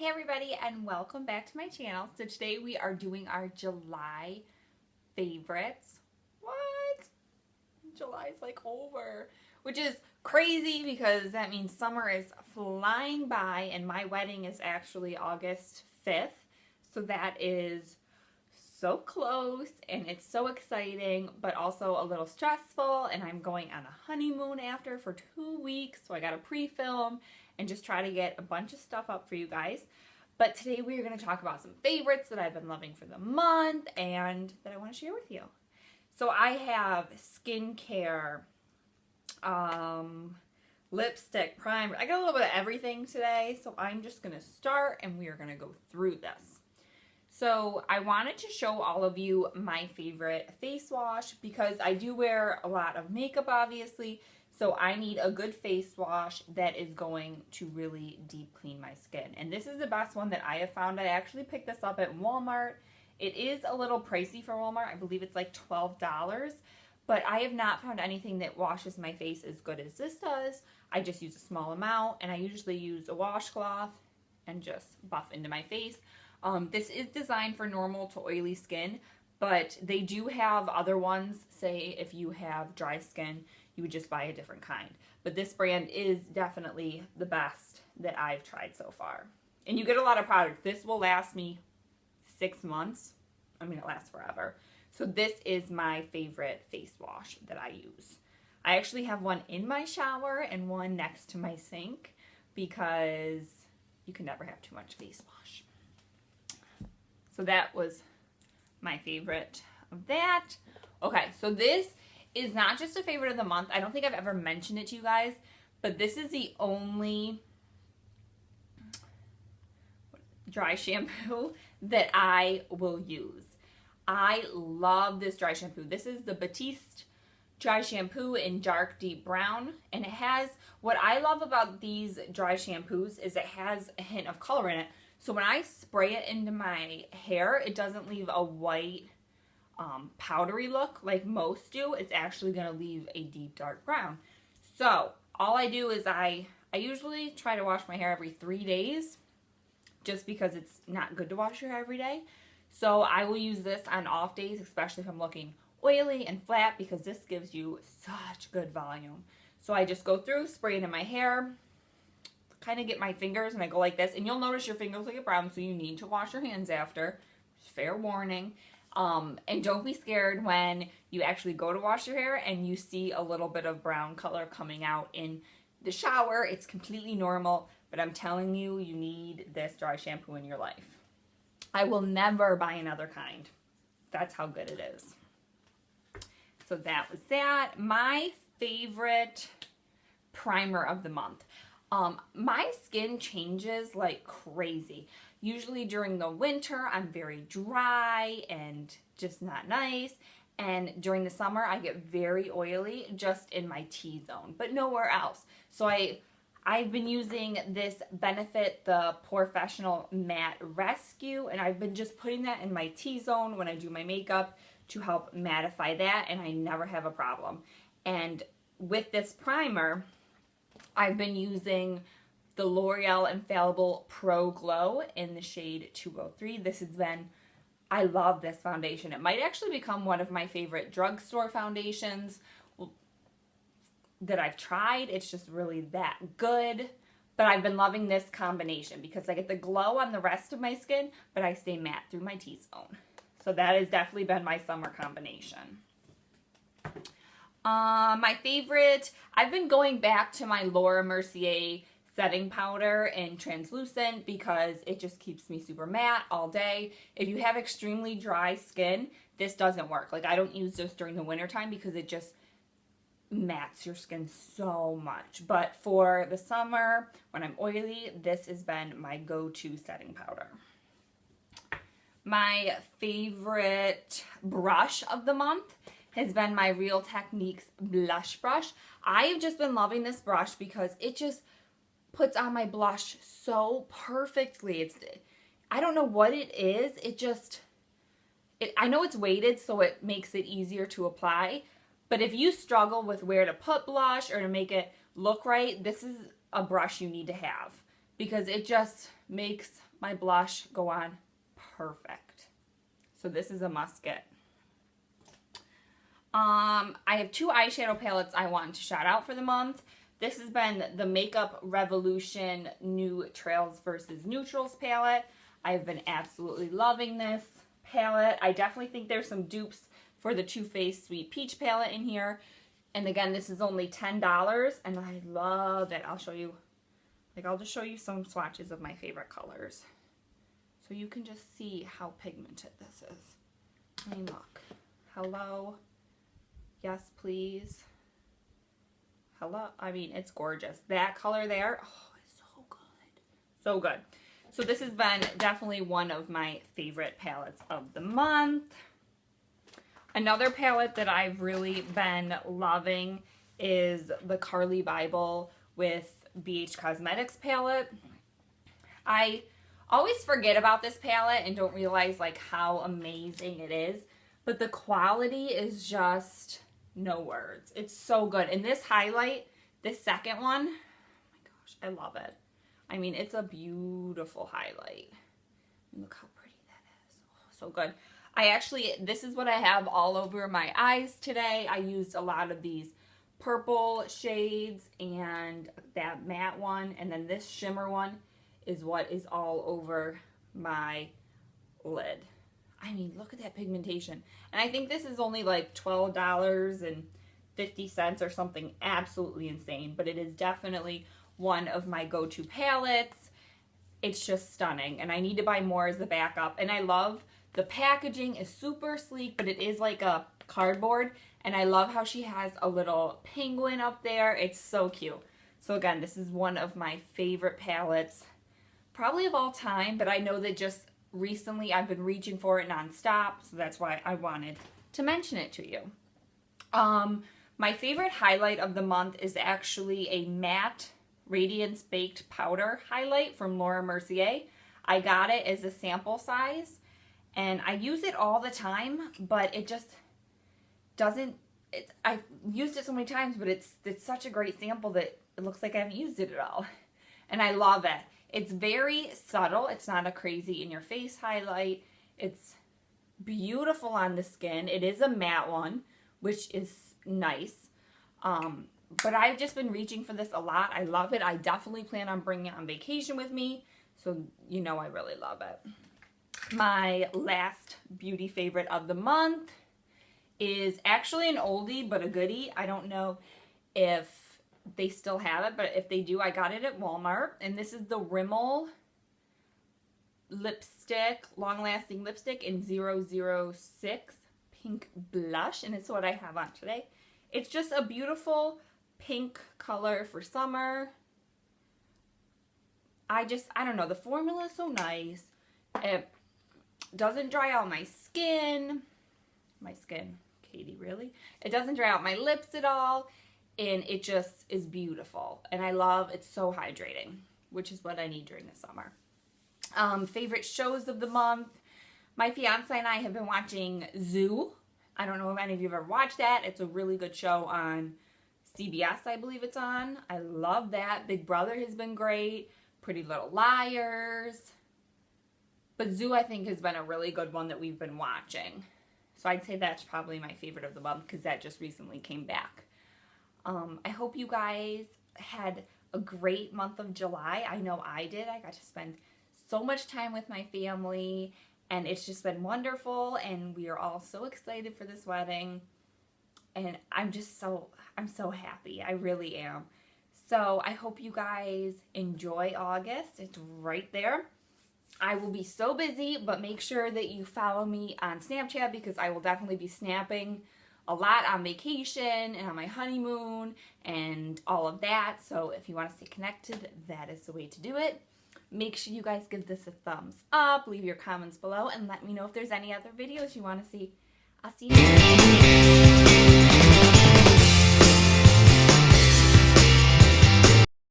Hey everybody, and welcome back to my channel. So today we are doing our July favorites. What? July's like over, which is crazy because that means summer is flying by and my wedding is actually August 5th. So that is so close and it's so exciting, but also a little stressful, and I'm going on a honeymoon after for 2 weeks, so I gotta pre-film and just try to get a bunch of stuff up for you guys. But today we are going to talk about some favorites that I've been loving for the month and that I want to share with you. So I have skincare, lipstick, primer. I got a little bit of everything today, so I'm just going to start and we are going to go through this. So I wanted to show all of you my favorite face wash because I do wear a lot of makeup, obviously. So I need a good face wash that is going to really deep clean my skin. And this is the best one that I have found. I actually picked this up at Walmart. It is a little pricey for Walmart. I believe it's like $12. But I have not found anything that washes my face as good as this does. I just use a small amount, and I usually use a washcloth and just buff into my face. This is designed for normal to oily skin, but they do have other ones. Say if you have dry skin, you would just buy a different kind. But this brand is definitely the best that I've tried so far. And you get a lot of product. This will last me 6 months. I mean, it lasts forever. So this is my favorite face wash that I use. I actually have one in my shower and one next to my sink because you can never have too much face wash. So that was my favorite of that. Okay, so this is not just a favorite of the month. I don't think I've ever mentioned it to you guys, but this is the only dry shampoo that I will use. I love this dry shampoo. This is the Batiste dry shampoo in dark deep brown, and it has, what I love about these dry shampoos is it has a hint of color in it. So when I spray it into my hair, it doesn't leave a white powdery look like most do. It's actually going to leave a deep dark brown. So all I do is I usually try to wash my hair every 3 days just because it's not good to wash your hair every day. So I will use this on off days, especially if I'm looking oily and flat, because this gives you such good volume. So I just go through, spray it in my hair, kind of get my fingers, and I go like this, and you'll notice your fingers will get brown, so you need to wash your hands after. Fair warning. And don't be scared when you actually go to wash your hair and you see a little bit of brown color coming out in the shower. It's completely normal, but I'm telling you, you need this dry shampoo in your life. I will never buy another kind. That's how good it is. So that was that. My favorite primer of the month. My skin changes like crazy. Usually during the winter, I'm very dry and just not nice. And during the summer, I get very oily just in my T-zone, but nowhere else. So I've been using this Benefit, the POREfessional Matte Rescue, and I've been just putting that in my T-zone when I do my makeup to help mattify that, and I never have a problem. And with this primer, I've been using the L'Oreal Infallible Pro Glow in the shade 203. This has been, I love this foundation. It might actually become one of my favorite drugstore foundations that I've tried. It's just really that good. But I've been loving this combination because I get the glow on the rest of my skin, but I stay matte through my T-zone. So that has definitely been my summer combination. My favorite, I've been going back to my Laura Mercier setting powder in translucent because it just keeps me super matte all day. If you have extremely dry skin, this doesn't work. Like, I don't use this during the winter time because it just mattes your skin so much. But for the summer, when I'm oily, this has been my go-to setting powder. My favorite brush of the month has been my Real Techniques blush brush. I have just been loving this brush because it just puts on my blush so perfectly. I don't know what it is. I know it's weighted, so it makes it easier to apply. But if you struggle with where to put blush or to make it look right, this is a brush you need to have. because it just makes my blush go on perfect. So this is a must get. I have 2 eyeshadow palettes I want to shout out for the month. This has been the Makeup Revolution New-Trals versus Neutrals palette. I've been absolutely loving this palette. I definitely think there's some dupes for the Too Faced Sweet Peach palette in here. And again, this is only $10 and I love it. I'll show you, I'll just show you some swatches of my favorite colors, so you can just see how pigmented this is. I mean, look. Hello. Yes, please. Hello. I mean, it's gorgeous. That color there, oh, it's so good. So good. So this has been definitely one of my favorite palettes of the month. Another palette that I've really been loving is the Carli Bybel with BH Cosmetics palette. I always forget about this palette and don't realize like how amazing it is, but the quality is just no words. It's so good. And this highlight, this second one, oh my gosh, I love it. I mean, it's a beautiful highlight. Look how pretty that is. Oh, so good. This is what I have all over my eyes today. I used a lot of these purple shades and that matte one, and then this shimmer one is what is all over my lid. I mean, look at that pigmentation. And I think this is only like $12.50 or something absolutely insane, but it is definitely one of my go-to palettes. It's just stunning, and I need to buy more as the backup. And I love the packaging is super sleek, but it is like a cardboard, and I love how she has a little penguin up there. It's so cute. So again, this is one of my favorite palettes, probably of all time, but I know that just recently I've been reaching for it nonstop, so that's why I wanted to mention it to you. My favorite highlight of the month is actually a matte Radiance Baked Powder highlight from Mercier. I got it as a sample size, and I use it all the time, but it just doesn't, I've used it so many times, but it's such a great sample that it looks like I haven't used it at all. And I love it. It's very subtle. It's not a crazy in-your-face highlight. It's beautiful on the skin. It is a matte one, which is nice. But I've just been reaching for this a lot. I love it. I definitely plan on bringing it on vacation with me, so you know I really love it. My last beauty favorite of the month is actually an oldie but a goodie. I don't know if they still have it, but if they do, I got it at Walmart. And this is the RIMMEL lipstick, long-lasting lipstick in 006 pink blush, and it's what I have on today. It's just a beautiful pink color for summer. I don't know, the formula is so nice. It doesn't dry out my skin. Katie, really? It doesn't dry out my lips at all, and it just is beautiful. And I love, it's so hydrating, which is what I need during the summer. Favorite shows of the month. My fiance and I have been watching Zoo. I don't know if any of you have ever watched that. It's a really good show on CBS, I believe it's on. I love that. Big Brother has been great. Pretty Little Liars. But Zoo, I think, has been a really good one that we've been watching. So I'd say that's probably my favorite of the month because that just recently came back. I hope you guys had a great month of July. I know I did. I got to spend so much time with my family, and it's just been wonderful, and we are all so excited for this wedding, and I'm so happy. I really am. So I hope you guys enjoy August. It's right there. I will be so busy, but make sure that you follow me on Snapchat because I will definitely be snapping a lot on vacation and on my honeymoon and all of that. So if you want to stay connected, that is the way to do it. Make sure you guys give this a thumbs up, leave your comments below, and let me know if there's any other videos you want to see. I'll see you next time.